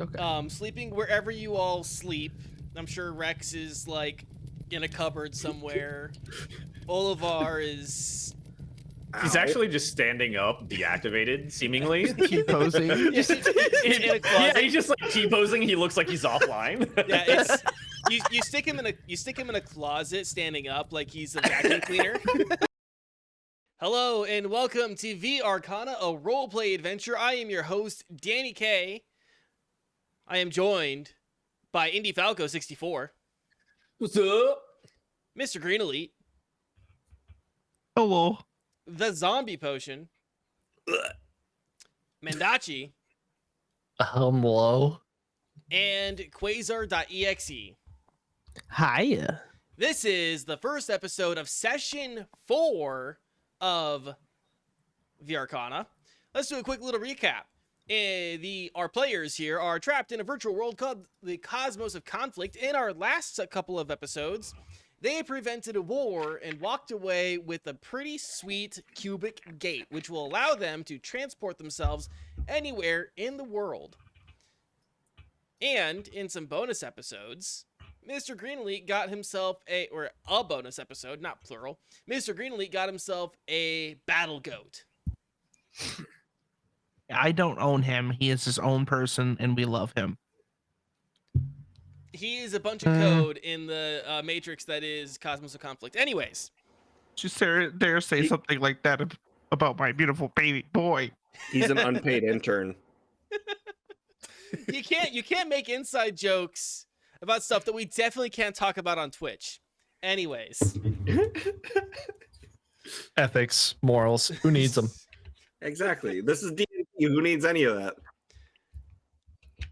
Okay. Sleeping wherever you all sleep. I'm sure Rex is like in a cupboard somewhere. Olivar is He's Ow. actually just standing up, deactivated, seemingly. T-posing. in a closet. Yeah, he's just like T-posing. He looks like he's offline. Yeah, it's you stick him in a closet standing up like he's a vacuum cleaner. Hello and welcome to VRCana, a roleplay adventure. I am your host, Danny K. I am joined by Indy Falco 64, What's up? Mr. Green Elite, Hello. the Zombie Potion, Mendachi, Hello. and Quasar.exe. Hiya. This is the first episode of Session 4 of VRCana. Let's do a quick little recap. Our players here are trapped in a virtual world called the Cosmos of Conflict. In our last couple of episodes, they prevented a war and walked away with a pretty sweet cubic gate, which will allow them to transport themselves anywhere in the world. And in some bonus episodes, Mr. Green Elite got himself a bonus episode, not plural. Mr. Green Elite got himself a battle goat. I don't own him. He is his own person, and we love him. He is a bunch of code in the matrix that is Cosmos of Conflict. Anyways, Just dare say something like that about my beautiful baby boy. He's an unpaid intern. you can't make inside jokes about stuff that we definitely can't talk about on Twitch. Anyways, Ethics, morals. Who needs them? Exactly. This is D&D. Who needs any of that?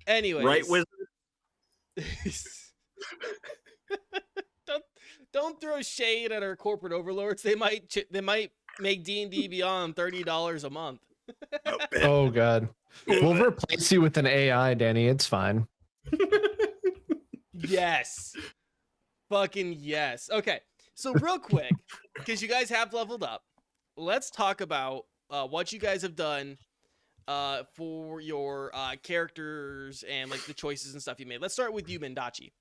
anyways, Right, Wizard? don't throw shade at our corporate overlords. They might make D&D beyond $30 a month. Oh god. We'll replace you with an AI, Danny. It's fine. Yes. Fucking yes. Okay. So real quick, because you guys have leveled up, let's talk about what you guys have done for your characters and like the choices and stuff you made. Let's start with you, Mendachi.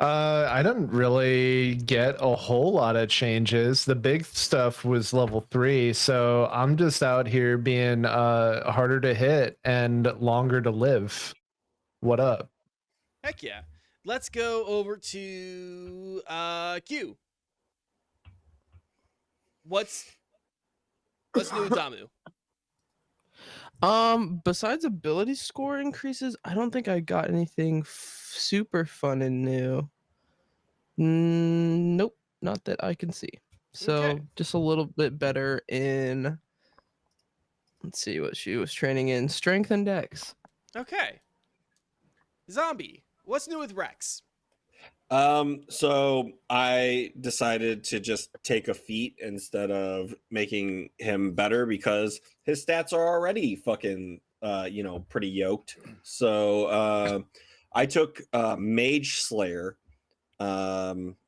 I didn't really get a whole lot of changes. The big stuff was level 3, so I'm just out here being harder to hit and longer to live. What up? Heck yeah. Let's go over to Q. What's new with Damu? Besides ability score increases, I don't think I got anything super fun and new. Nope, not that I can see. So Okay. just a little bit better in, let's see what she was training in, strength and dex. Okay. Zombie. What's new with Rex? So I decided to just take a feat instead of making him better because his stats are already fucking pretty yoked. So I took Mage Slayer,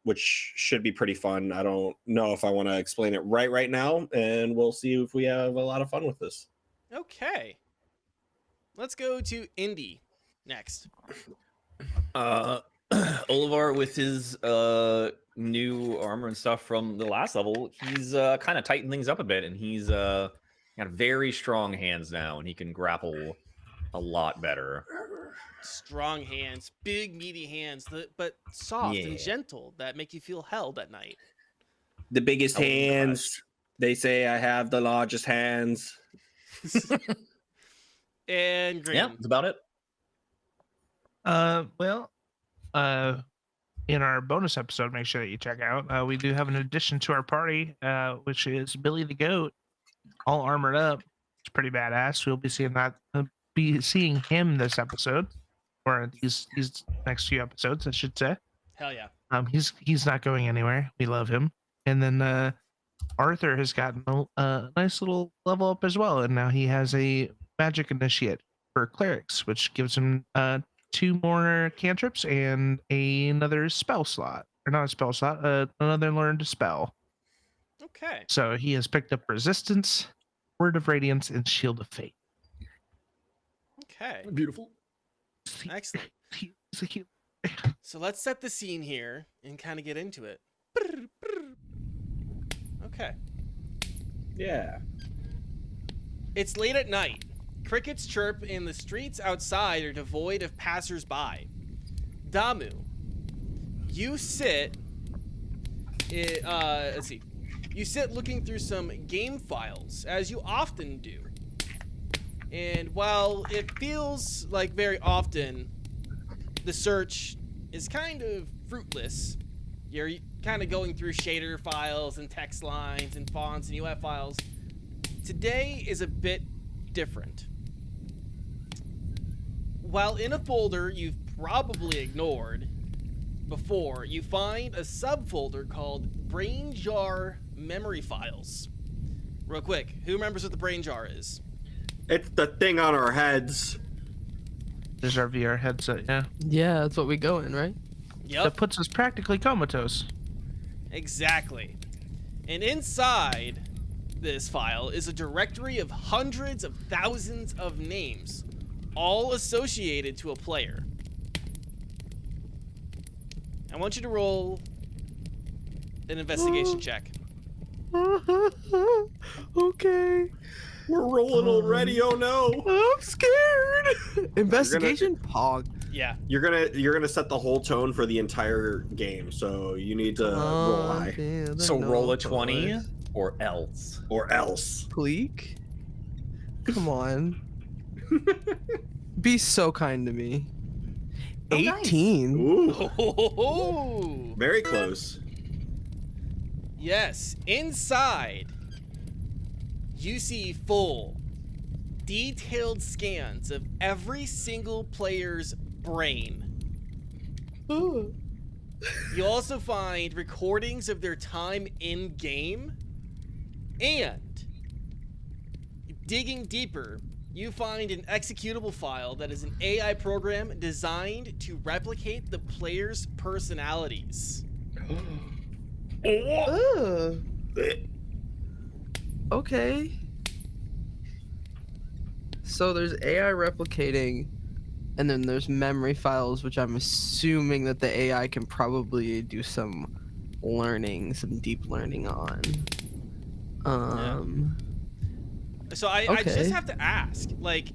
which should be pretty fun. I don't know if I want to explain it right now, and we'll see if we have a lot of fun with this. Okay. Let's go to Indy next. Olivar with his new armor and stuff from the last level, he's kind of tightened things up a bit, and he's got very strong hands now, and he can grapple a lot better. Strong hands, big meaty hands, but soft and gentle that make you feel held at night. The biggest I wouldn't hands. They say I have the largest hands. And Green. Yeah, that's about it. In our bonus episode, make sure that you check out. We do have an addition to our party, which is Billy the Goat, all armored up. It's pretty badass. We'll be seeing him this episode, or these next few episodes, I should say. Hell yeah. He's not going anywhere. We love him. And then Arthur has gotten a nice little level up as well, and now he has a magic initiate for clerics, which gives him 2 more cantrips and another spell slot, or not a spell slot, another learned spell. Okay. So he has picked up resistance, word of radiance, and shield of fate. Okay. Beautiful. Excellent. He's a cute. So let's set the scene here and kind of get into it. Okay. Yeah. It's late at night. Crickets chirp and the streets outside are devoid of passers-by. Damu, you sit... let's see. You sit looking through some game files, as you often do. And while it feels like very often, the search is kind of fruitless. You're kind of going through shader files and text lines and fonts and UF files. Today is a bit different. While in a folder you've probably ignored before, you find a subfolder called Brain Jar Memory Files. Real quick, who remembers what the Brain Jar is? It's the thing on our heads. There's our VR headset, yeah. Yeah, that's what we go in, right? Yep. That puts us practically comatose. Exactly. And inside this file is a directory of hundreds of thousands of names, all associated to a player. I want you to roll an investigation check. Okay. We're rolling already. Oh no! I'm scared. Investigation Pog. Yeah. You're gonna set the whole tone for the entire game, so you need to roll high So roll a 20 or else. or else. Pleek? Come on. Be so kind to me. Oh, nice. 18. Ooh, Oh, very close. yes. Inside, you see full, detailed scans of every single player's brain. You also find recordings of their time in game, and digging deeper, you find an executable file that is an AI program designed to replicate the player's personalities. Ugh. Okay. So there's AI replicating, and then there's memory files, which I'm assuming that the AI can probably do some learning, some deep learning on. So I Okay. just have to ask, like,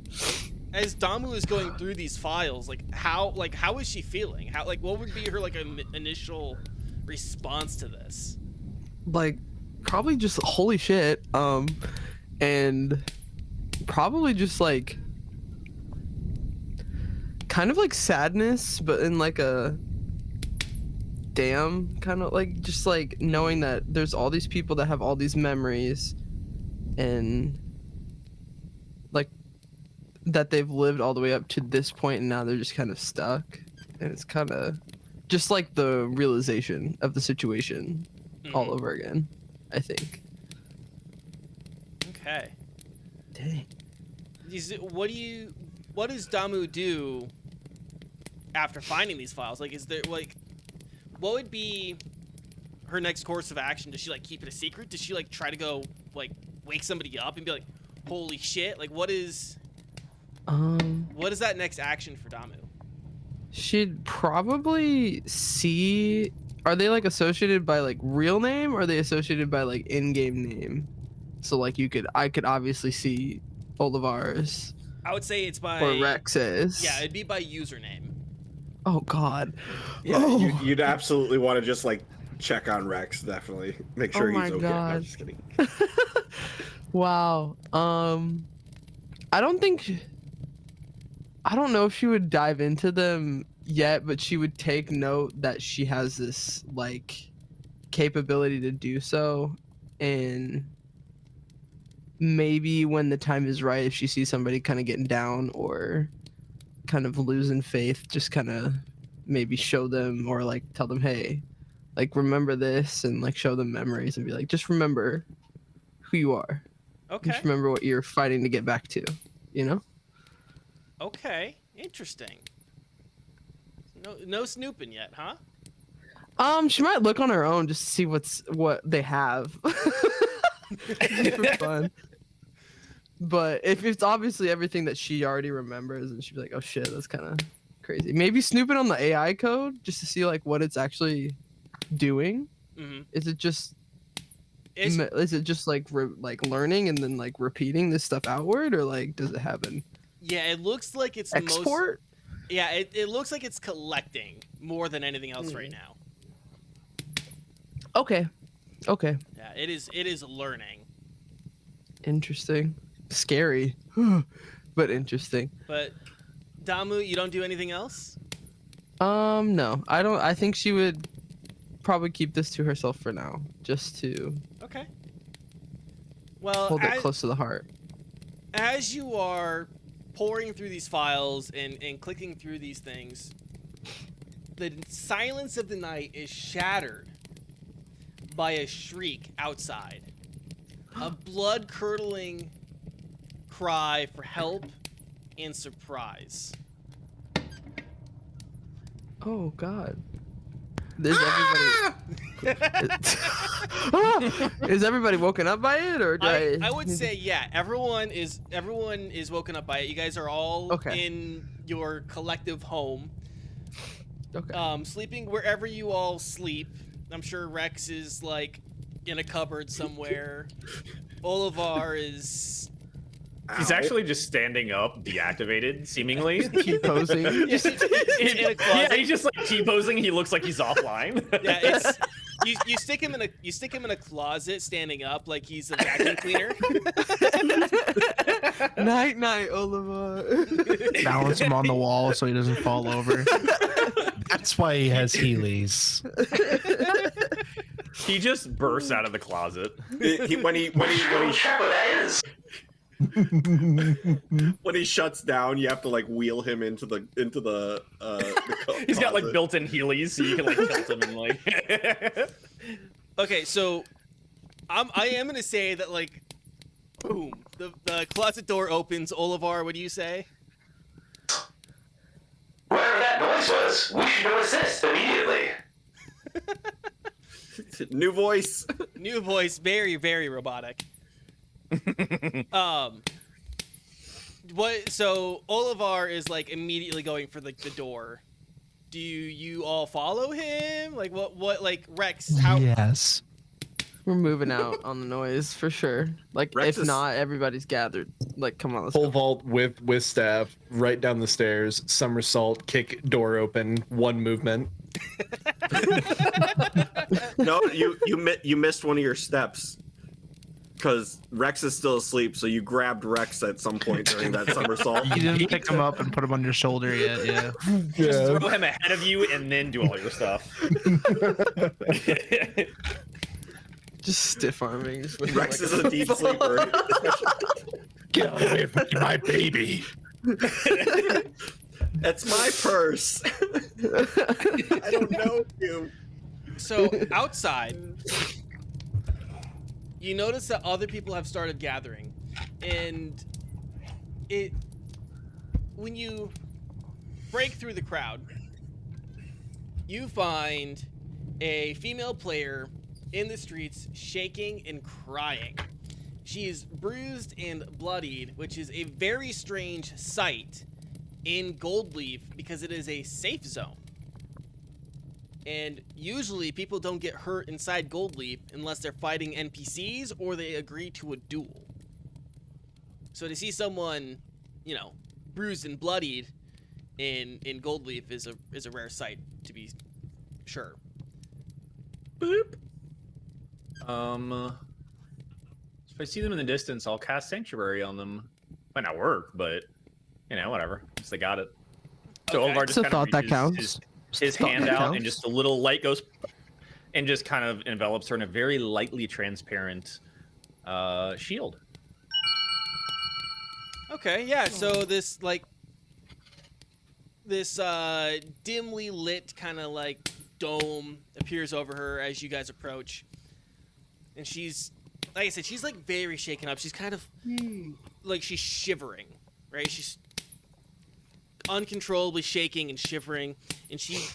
as Damu is going through these files, how is she feeling? How, like, what would be her initial response to this? Like, probably just holy shit, and probably just like kind of like sadness, but in like a damn kind of like, just like knowing that there's all these people that have all these memories and like that they've lived all the way up to this point and now they're just kind of stuck, and it's kind of just like the realization of the situation all over again, I think. Okay. Dang. What does Damu do after finding these files? Like, is there like, what would be her next course of action? Does she like keep it a secret? Does she like try to go like wake somebody up and be like, holy shit? Like, what is that next action for Damu? She'd probably see. Are they like associated by like real name, or are they associated by like in-game name? So like I could obviously see Olivar's I would say it's by or Rex's. Yeah, it'd be by username. Oh God. Yeah, Oh. you'd absolutely want to just like check on Rex, definitely make sure Oh my he's okay. No, God. I'm just kidding. Wow. I don't know if she would dive into them yet, but she would take note that she has this like capability to do so, and maybe when the time is right, if she sees somebody kind of getting down or kind of losing faith, just kind of maybe show them or like tell them, hey, like remember this, and like show them memories and be like, just remember who you are. Okay. Just remember what you're fighting to get back to, you know? Okay. Interesting. No snooping yet, huh? She might look on her own just to see what they have. Super fun. But if it's obviously everything that she already remembers, and she'd be like, "Oh shit, that's kind of crazy." Maybe snooping on the AI code just to see like what it's actually doing. Mm-hmm. Is it just like like learning and then like repeating this stuff outward, or like does it have an Yeah, it looks like it's export? Yeah, it looks like it's collecting more than anything else right now. Okay. Yeah, it is learning. Interesting. Scary, but interesting. But Damu, you don't do anything else? No, I don't. I think she would probably keep this to herself for now, just to Okay. Well, hold it close to the heart. as you are pouring through these files and clicking through these things, the silence of the night is shattered by a shriek outside. A blood-curdling cry for help and surprise. Oh God. Is everybody woken up by it, or I would say yeah. Everyone is woken up by it. You guys are all Okay. in your collective home, Okay. sleeping wherever you all sleep. I'm sure Rex is like in a cupboard somewhere. Olivar is. He's actually just standing up, deactivated, seemingly. T-posing. in a Yeah, closet. he's just like T-posing. He looks like he's offline. Yeah, it's you stick him in a closet, standing up like he's a vacuum cleaner. Night, Oliver. Balance him on the wall so he doesn't fall over. That's why he has Heelys. He just bursts out of the closet. When he shuts down, you have to like wheel him into the He's got like closet. built-in Heelys, so you can like tilt him and like. Okay, so I am gonna say that like, boom, the closet door opens. Olivar, what do you say? Whatever that noise was, we should go assist immediately. New voice. New voice, very very robotic. What? So Olivar is like immediately going for like the door. Do you all follow him? Like what? Like Rex? How? Yes. We're moving out on the noise for sure. Like Rex if is- not, everybody's gathered. Like come on, let's Pole go. vault with staff, right down the stairs, somersault, kick door open, one movement. No, you missed one of your steps. Because Rex is still asleep, so you grabbed Rex at some point during that somersault. You didn't pick him up and put him on your shoulder yet. Yeah. Just throw him ahead of you and then do all your stuff. Just stiff arming. Just with Rex like is a deep sleeper. Get away from my baby. That's my purse. I don't know you. So outside, you notice that other people have started gathering, and when you break through the crowd, you find a female player in the streets shaking and crying. She is bruised and bloodied, which is a very strange sight in Goldleaf because it is a safe zone. And usually people don't get hurt inside Goldleaf unless they're fighting NPCs or they agree to a duel. So to see someone, bruised and bloodied in Goldleaf is a rare sight, to be sure. Boop. If I see them in the distance, I'll cast Sanctuary on them. Might not work, but whatever. Once they got it. So Okay. Olivar just So kind thought of that reaches counts. his Thought hand that out, and counts. just a little light goes, and just kind of envelops her in a very lightly transparent shield. Okay, yeah, so this dimly lit kind of like dome appears over her as you guys approach. And she's, like I said, she's like very shaken up. She's kind of like she's shivering, right? She's uncontrollably shaking and shivering. And she,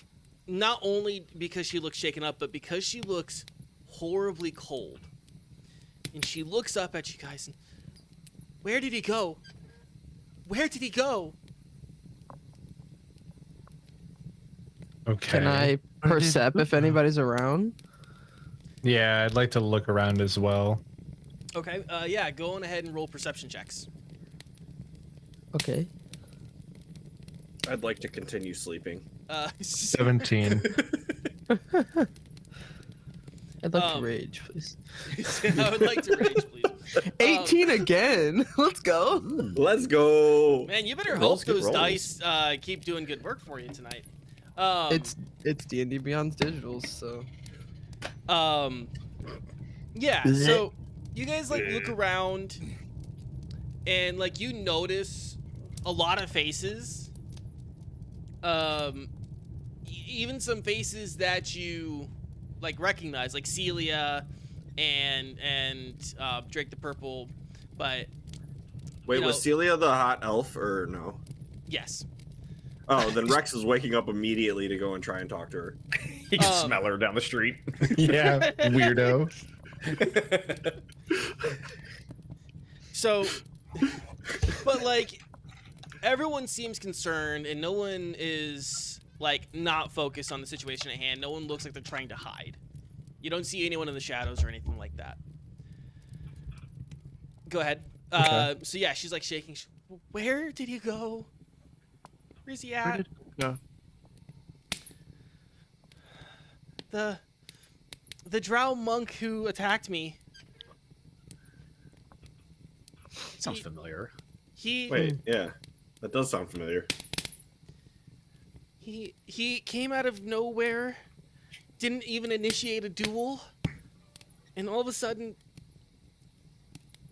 not only because she looks shaken up, but because she looks horribly cold. And she looks up at you guys and, Where did he go? Where did he go? Okay. Can I percept if anybody's around? Yeah, I'd like to look around as well. Okay, yeah, go on ahead and roll perception checks. Okay. I'd like to continue sleeping. 17. I'd like to rage, please. I would like to rage, please. 18 again. Let's go. Let's go. Man, you better Good hope rolls, good those rolls. dice keep doing good work for you tonight. It's D&D Beyond's digitals, so. Yeah, so you guys like look around and like you notice a lot of faces. Even some faces that you like recognize, like Celia and Drake the Purple, but Wait, you was know- Celia the hot elf or no? yes. Oh, then Rex is waking up immediately to go and try and talk to her. You can smell her down the street. Yeah, weirdo. So, but like, everyone seems concerned, and no one is like not focused on the situation at hand. No one looks like they're trying to hide. You don't see anyone in the shadows or anything like that. Go ahead. Okay. So yeah, she's like shaking. Where did he go? Where's he Where at? did it go? The drow monk who attacked me. Sounds familiar. He Wait, yeah. That does sound familiar. He came out of nowhere, didn't even initiate a duel, and all of a sudden,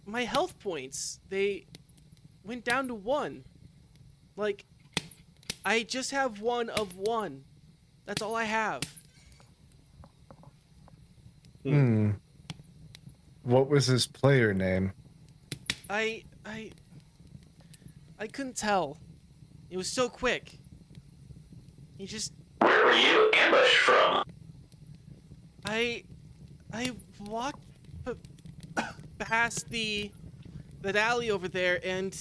my health points, they went down to 1. Like, I just have 1 of 1. That's all I have. What was his player name? I couldn't tell. It was so quick. He just Where were you ambushed from? I walked past that alley over there, and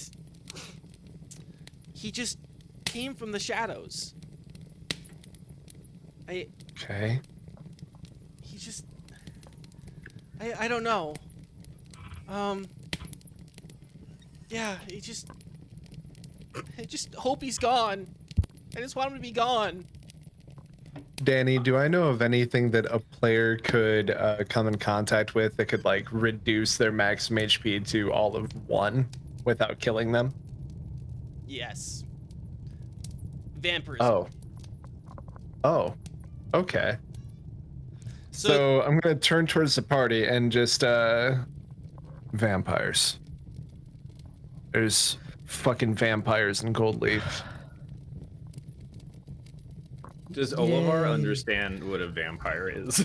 he just came from the shadows. Okay. He just I don't know. Yeah, I just hope he's gone. I just want him to be gone. Danny, do I know of anything that a player could come in contact with that could like reduce their maximum HP to all of 1 without killing them? Yes. Vampirism. Oh. Okay. So- So I'm gonna turn towards the party and just vampires. There's fucking vampires in Gold Leaf. Does Olivar Yay. understand what a vampire is?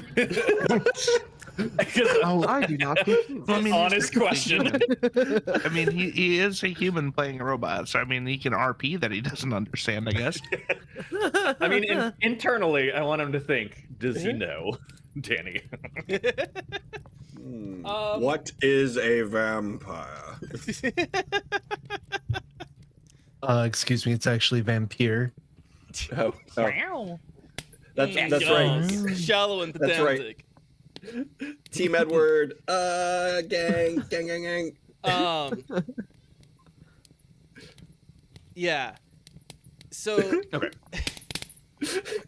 Oh, I do not. Well, I mean, he's Honest technically question. human. I mean, he is a human playing a robot, so I mean, he can RP that he doesn't understand, I guess. I mean, internally, I want him to think, does he know, Danny? What is a vampire? Excuse me, it's actually vampire. Oh, Wow. that's Mm, right. oh, shallow and That's right. pedantic. Team Edward, gang. Yeah. So Okay.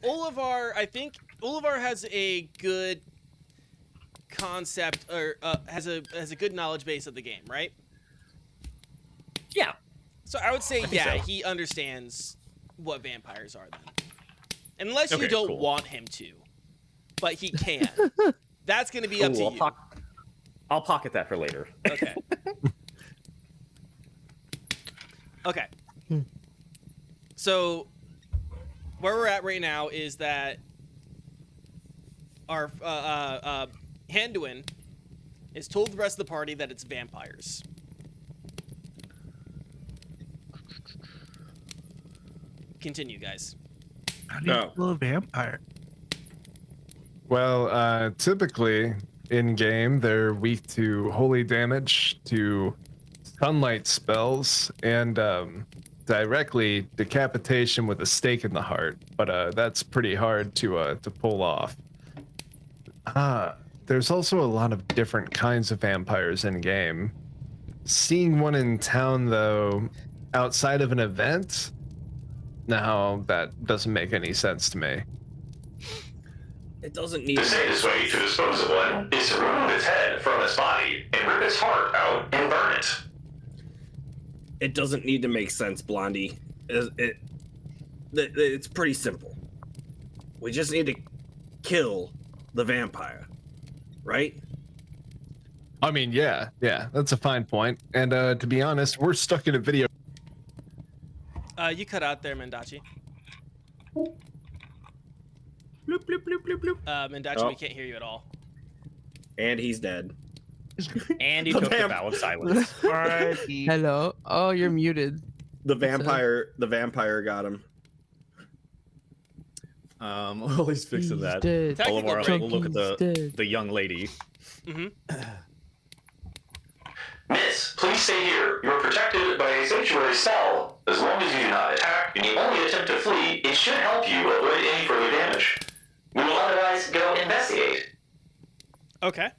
Olivar has a good concept, or has a good knowledge base of the game, right? Yeah. So I would say, think yeah, so. he understands what vampires are then. Unless you Okay, don't cool. want him to. But he can. That's going to be up to Ooh, you. I'll pocket that for later. Okay. Okay. So where we're at right now is that our Handuin has told the rest of the party that it's vampires. Continue, guys. How do you No. kill a vampire? Well, typically in game, they're weak to holy damage, to sunlight spells and directly decapitation with a stake in the heart, but that's pretty hard to pull off. There's also a lot of different kinds of vampires in game. Seeing one in town though, outside of an event, no, that doesn't make any sense to me. It doesn't need. The safest way to dispose of one is to remove its head from its body and rip its heart out and burn it. It doesn't need to make sense, Blondie. It's pretty simple. We just need to kill the vampire, right? I mean, yeah, that's a fine point. And to be honest, we're stuck in a video. You cut out there, Mendachi. Bloop, bloop, bloop, bloop, bloop. Mendachi, Oh. we can't hear you at all. And he's dead. And he The took the vamp- vow of silence. R.I.P. Hello. Oh, you're muted. The vampire got him. While he's fixing He's that, dead. Technical Oliver break. will look at He's dead. the young lady. Miss, please stay here. You are protected by a sanctuary spell. As long as you do not attack and you only attempt to flee, it should help you avoid any further damage. We will otherwise go investigate. Okay.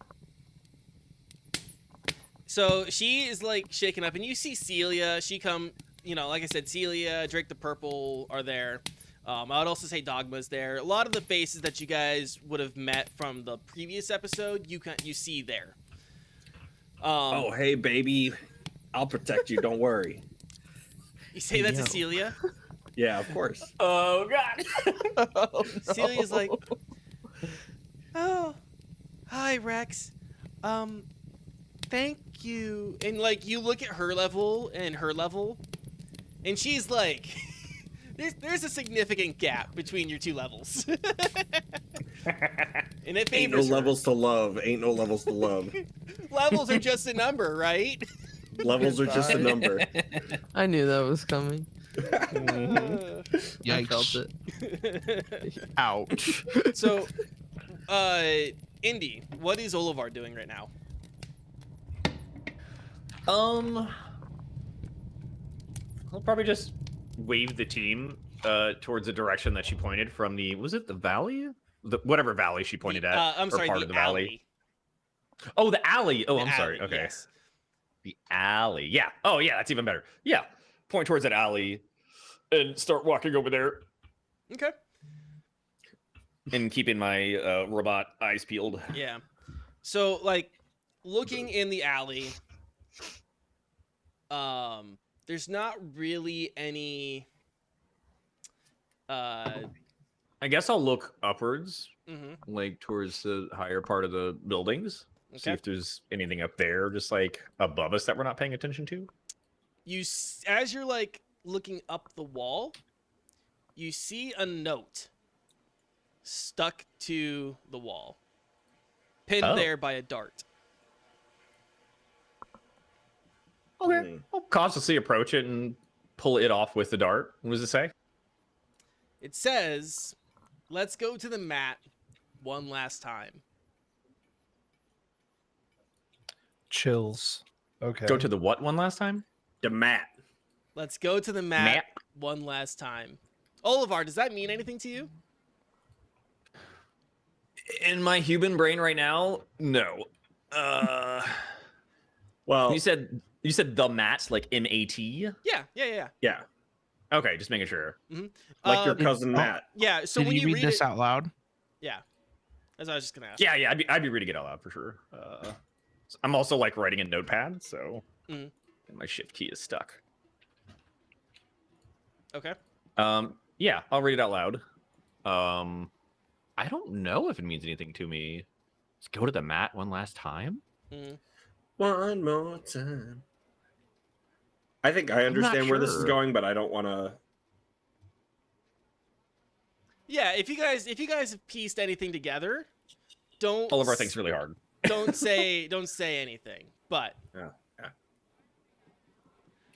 So she is like shaken up, and you see Celia. She come, like I said, Celia, Drake the Purple are there. I would also say Dogma's there. A lot of the faces that you guys would have met from the previous episode, you see there. Oh, hey, baby. I'll protect you. Don't worry. You say that to Celia? Yeah, of course. Oh God! Celia's like, oh, hi, Rex. Thank you. And like, you look at her level and her level, and she's like, there's a significant gap between your two levels. And it Ain't no favors her. levels to love. Ain't no levels to love. Levels are just a number, right? Levels are just a number. I knew that was coming. Uh, I felt Yikes. it. Ouch. so, Indy, what is Olivar doing right now? I'll probably just wave the team towards the direction that she pointed from the. Was it the valley? Whatever valley she pointed at. I'm or sorry, part the of the valley. alley. Oh, the alley. Oh, The I'm sorry. alley, Okay. yes. The alley. Yeah. Oh, yeah. That's even better. Yeah. Point towards that alley and start walking over there Okay. and keeping my robot eyes peeled. Yeah. So, like, looking in the alley, there's not really any. I guess I'll look upwards, Mhm. like towards the higher part of the buildings. See Okay. if there's anything up there, just like above us that we're not paying attention to. As you're like looking up the wall, you see a note stuck to the wall, pinned Oh. there by a dart. Okay. I'll cautiously approach it and pull it off with the dart. What does it say? It says, "Let's go to the mat one last time." Chills. Okay. Go to the what one last time? The mat. Let's go to the mat one last time. Olivar, does that mean anything to you? In my human brain right now, no. Well, You said the mat, like M-A-T? Yeah. yeah, Okay, just making sure. like your Um, cousin Matt. Yeah. So Did when you you read this it, out loud? yeah, that's what I was just gonna ask. Yeah, I'd be reading it out loud for sure. I'm also like writing in Notepad, so Mhm. my shift key is stuck. Okay. Yeah, I'll read it out loud. I don't know if it means anything to me. Let's go to the mat one last time. Mhm. One more time. I think I understand where this is sure. going, but I don't want to. Yeah. If you guys have pieced anything together, don't. All of our things really hard. Don't say anything. But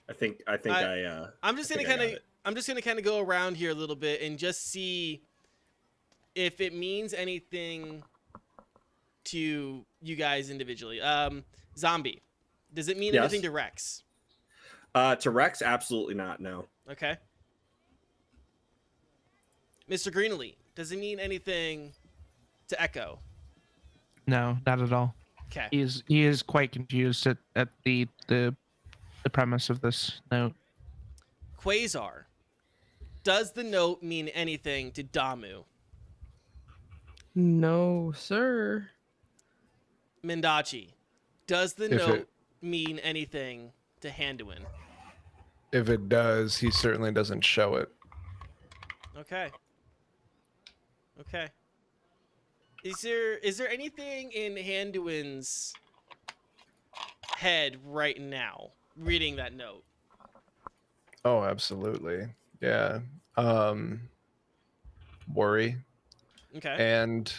I think I'm just I gonna think I kind got of it. go around here a little bit and just see if it means anything to you guys individually. Zombie, does it mean Yes. anything to Rex? To Rex, absolutely not. No. Okay. Mr. Greenlee, does it mean anything to Echo? No, not at all. Okay. He is quite confused at the premise of this note. Quasar, does the note mean anything to Damu? No, sir. Mendachi, does the If note it- mean anything to Handuin? If it does, he certainly doesn't show it. Okay. Okay. Is there anything in Handuin's head right now reading that note? Oh, absolutely. Yeah. Worry Okay. and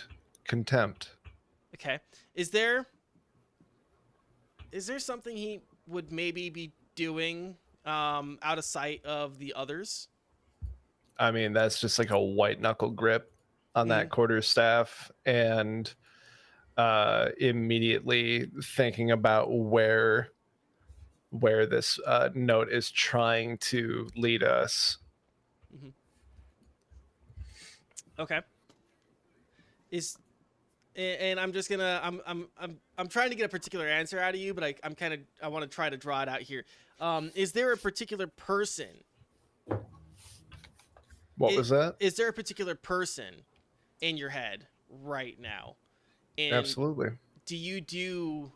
contempt. Okay. Is there something he would maybe be doing out of sight of the others? I mean, that's just like a white knuckle grip on that quarterstaff, and immediately thinking about where this note is trying to lead us. Okay. And I'm just gonna I'm trying to get a particular answer out of you, but I want to try to draw it out here. Is there a particular person? What was that? Is there a particular person in your head right now? And Absolutely. do you do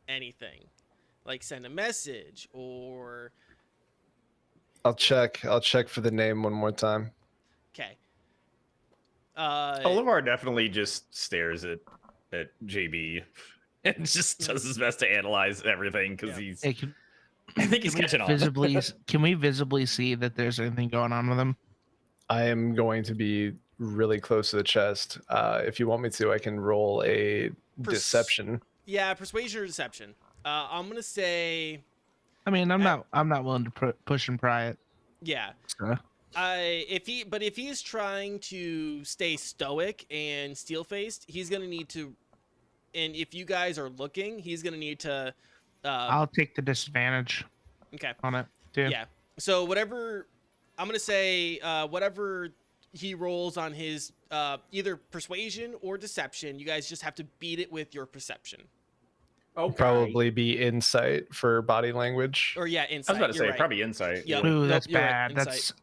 anything? Like send a message or I'll check for the name one more time. okay. Olivar definitely just stares at JB and just does his best to analyze everything because he's. Hey, I think he's catching on. can we visibly see that there's anything going on with him? I am going to be really close to the chest. If you want me to, I can roll a deception. Yeah, persuasion or deception. I'm gonna say I mean, I'm not willing to push and pry it. yeah. So. If he's trying to stay stoic and steel faced, he's gonna need to. And if you guys are looking, he's gonna need to. I'll take the disadvantage Okay. on it too. Yeah. So whatever, I'm gonna say whatever he rolls on his either persuasion or deception, you guys just have to beat it with your perception. Okay. Probably be insight for body language. Or yeah, I was insight. about to you're say right. probably insight. Yep. Ooh, Nope, that's you're right, bad. insight. That's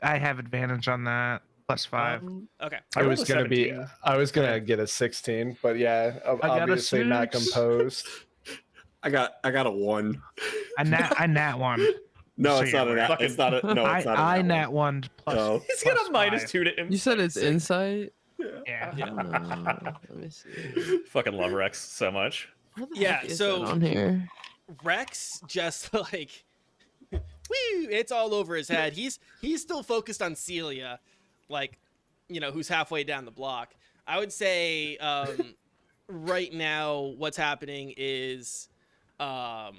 I have advantage on that. +5. Okay. I It rolled was a gonna be. 17. I was gonna get a 16, but yeah, got a obviously not 6. composed. I got a 1. I nat 1. No, So it's you're not a right. nat. It's not a. No, it's not a I nat nat 1 plus. No. He's got a +5. -2 to him. You said it's insight? Yeah. Let me see. Fucking love Rex so much. Where the Yeah, heck is so- that on here? Rex just like, woo, it's all over his head. He's still focused on Celia, like, you know, who's halfway down the block. I would say right now what's happening is Echo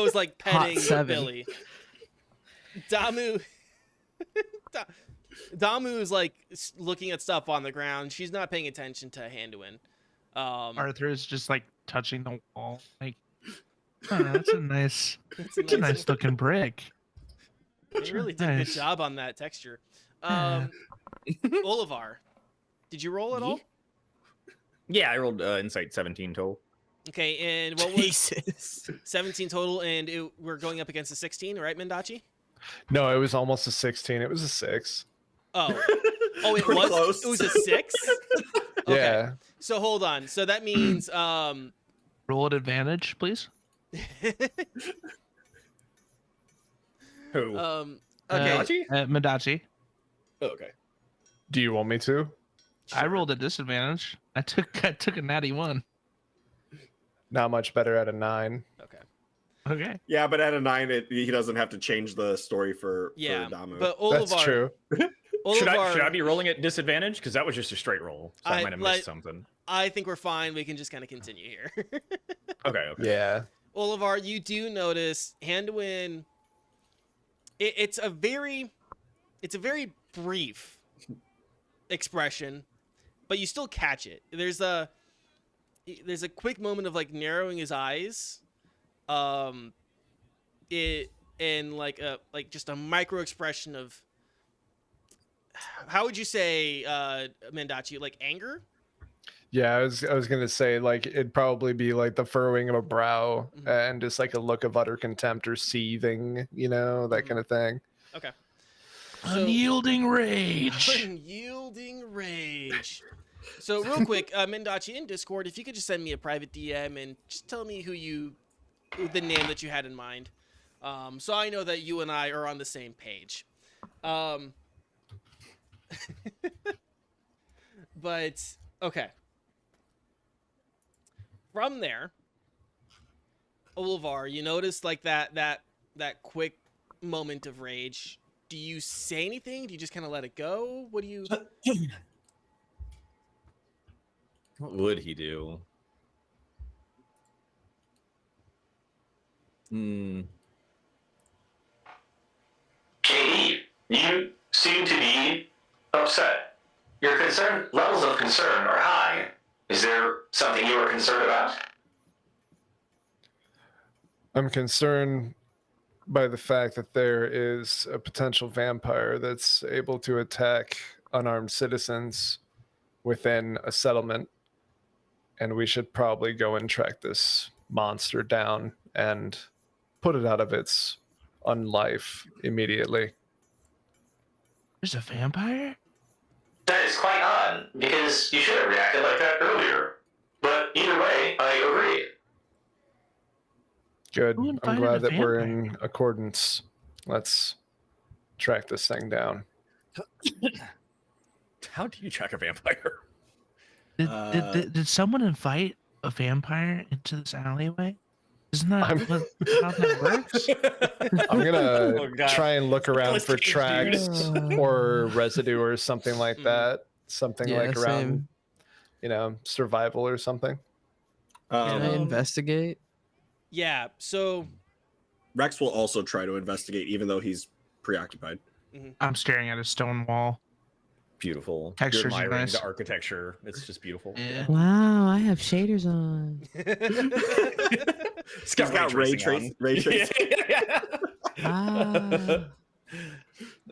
is like petting Hot 7. Billy. Damu is like looking at stuff on the ground. She's not paying attention to Handuin. Arthur is just like touching the wall. Like, oh, that's a nice looking brick. You really did a good Nice. job on that texture. Yeah. Olivar, did you roll at all? Yeah, I rolled insight 17 total. Okay, and what was Jesus. 17 total, and we're going up against a 16, right, Mendachi? No, it was almost a 16. It was a 6. Oh, it Pretty was. close. It was a 6. Okay. Yeah. So hold on. So that means Roll at advantage, please. Who? okay. Mendachi? Mendachi. Oh, okay. Do you want me to? I rolled a disadvantage. I took a natty 1. Not much better at a 9. Okay. Okay. Yeah, but at a 9, he doesn't have to change the story for Damu. But Olivar, That's true. Should Olivar, I be rolling at disadvantage? Because that was just a straight roll. So I might have missed something. I think we're fine. We can just kind of continue here. Okay. Yeah. Olivar, you do notice Handuin. It's a very brief expression, but you still catch it. there's a quick moment of like narrowing his eyes. It and like just a micro expression of, how would you say, Mendachi, like anger? Yeah, I was gonna say like it'd probably be like the furrowing of a brow and just like a look of utter contempt or seething, you know, that kind of thing. Okay. Unyielding rage. Unyielding rage. So real quick, Mendachi, in Discord, if you could just send me a private DM and just tell me the name that you had in mind, so I know that you and I are on the same page. But okay. From there, Olivar, you notice like that quick moment of rage. Do you say anything? Do you just kind of let it go? What do you? What would he do? KD, you seem to be upset. Your levels of concern are high. Is there something you are concerned about? I'm concerned by the fact that there is a potential vampire that's able to attack unarmed citizens within a settlement, and we should probably go and track this monster down and put it out of its unlife immediately. There's a vampire? That is quite odd, because you should have reacted like that earlier. But either way, I agree. Good. Who I'm invited glad a that we're vampire? in accordance. Let's track this thing down. How do you track a vampire? Did someone invite a vampire into this alleyway? Isn't that I'm- how that works? I'm gonna Oh, God. try and look around for Investigate, tracks dude. or residue or something like that. Something Yeah, like around, same. you know, survival or something. Can I Um, investigate? Yeah. So Rex will also try to investigate, even though he's preoccupied. I'm staring at a stone wall. Beautiful. Textures You're are admiring nice. the architecture. It's just beautiful. Yeah. Wow, I have shaders on. It's He's got ray tracing on. tracing. Ah.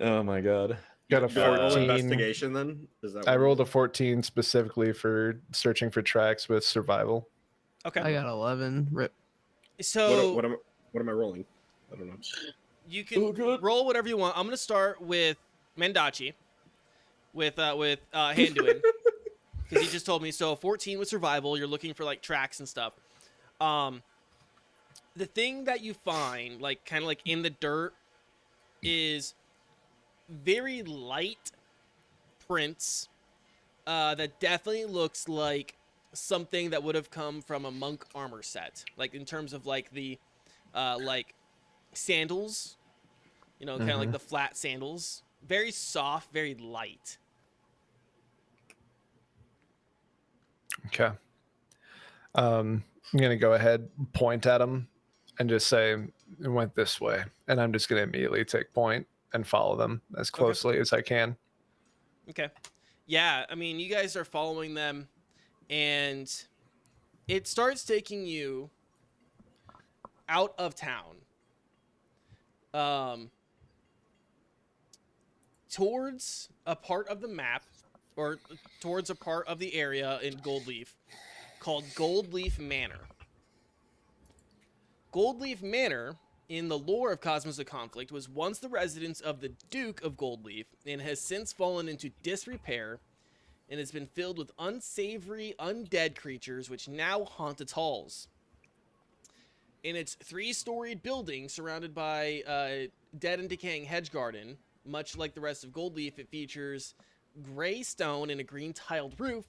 Oh my god. Got a Roll 14. investigation then? Is that I what- rolled a 14 specifically for searching for tracks with survival. okay. I got 11. Rip. So What am I rolling? I don't know. you can roll whatever you want. I'm gonna start with Mendachi, with Handuin, because he just told me. So 14 with survival. You're looking for like tracks and stuff. The thing that you find, like kind of like in the dirt, is very light prints. That definitely looks like something that would have come from a monk armor set, like in terms of like the like sandals, you know, kind of like the flat sandals, very soft, very light. Okay. I'm gonna go ahead, point at him, and just say it went this way, and I'm just gonna immediately take point and follow them as closely as I can. Okay. Yeah, I mean, you guys are following them, and it starts taking you out of town. Towards a part of the map, or towards a part of the area in Goldleaf called Goldleaf Manor. Goldleaf Manor, in the lore of Cosmos of Conflict, was once the residence of the Duke of Goldleaf and has since fallen into disrepair and has been filled with unsavory, undead creatures which now haunt its halls. In its 3-storied building surrounded by a dead and decaying hedge garden, much like the rest of Goldleaf, it features gray stone and a green tiled roof,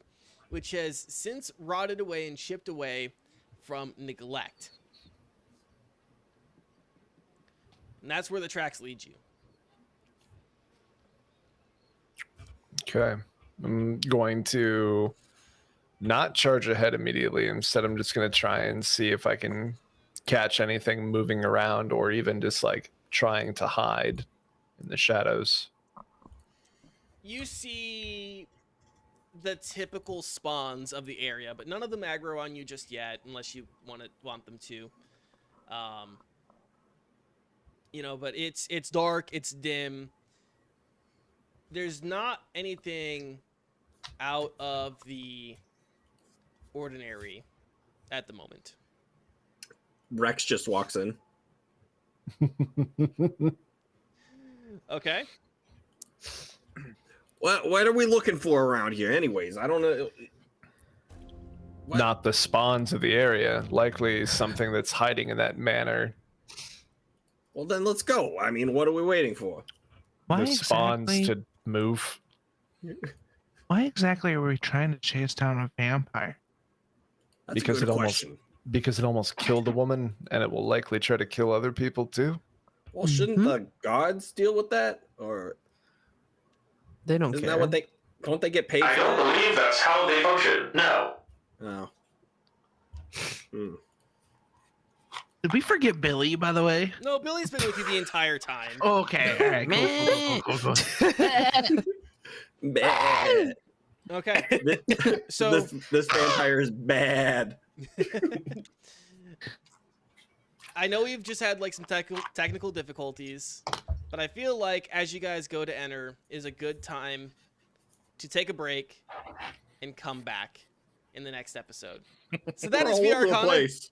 which has since rotted away and chipped away from neglect. And that's where the tracks lead you. Okay. I'm going to not charge ahead immediately. Instead, I'm just going to try and see if I can catch anything moving around or even just like trying to hide in the shadows. You see the typical spawns of the area, but none of them aggro on you just yet, unless you want them to. You know, but it's dark, it's dim. There's not anything out of the ordinary at the moment. Rex just walks in. Okay. What are we looking for around here, anyways? I don't know. What? Not the spawns of the area. Likely something that's hiding in that manor. Well, then let's go. I mean, what are we waiting for? Why The spawns exactly? to move. Why exactly are we trying to chase down a vampire? That's Because a good it question. Because it almost killed a woman, and it will likely try to kill other people too. Well, shouldn't Mhm. the gods deal with that, or They don't isn't care. that what they? Don't they get paid I for don't that? believe that's how they function. No. Oh. Hmm. Did we forget Billy, by the way? No, Billy's been with you the entire time. Okay, all right, cool. Bad. Okay. This, So this vampire is bad. I know we've just had like some technical difficulties, but I feel like as you guys go to enter is a good time to take a break and come back in the next episode. So that We're is all over the VRCana. place.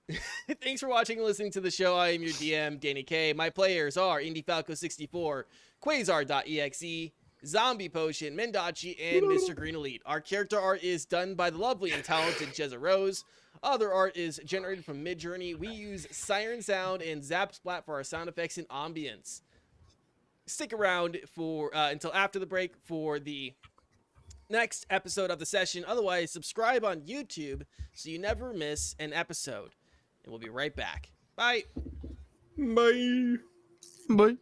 Thanks for watching and listening to the show. I am your DM, Danny K. My players are IndieFalco64, Quasar.exe, Zombie Potion, Mendachi, and Mr. Green Elite. Our character art is done by the lovely and talented Jezza Rose. Other art is generated from Midjourney. We use Siren Sound and Zapsplat for our sound effects and ambience. Stick around for until after the break for the next episode of the session. Otherwise, subscribe on YouTube so you never miss an episode. And we'll be right back. Bye. Bye. Bye.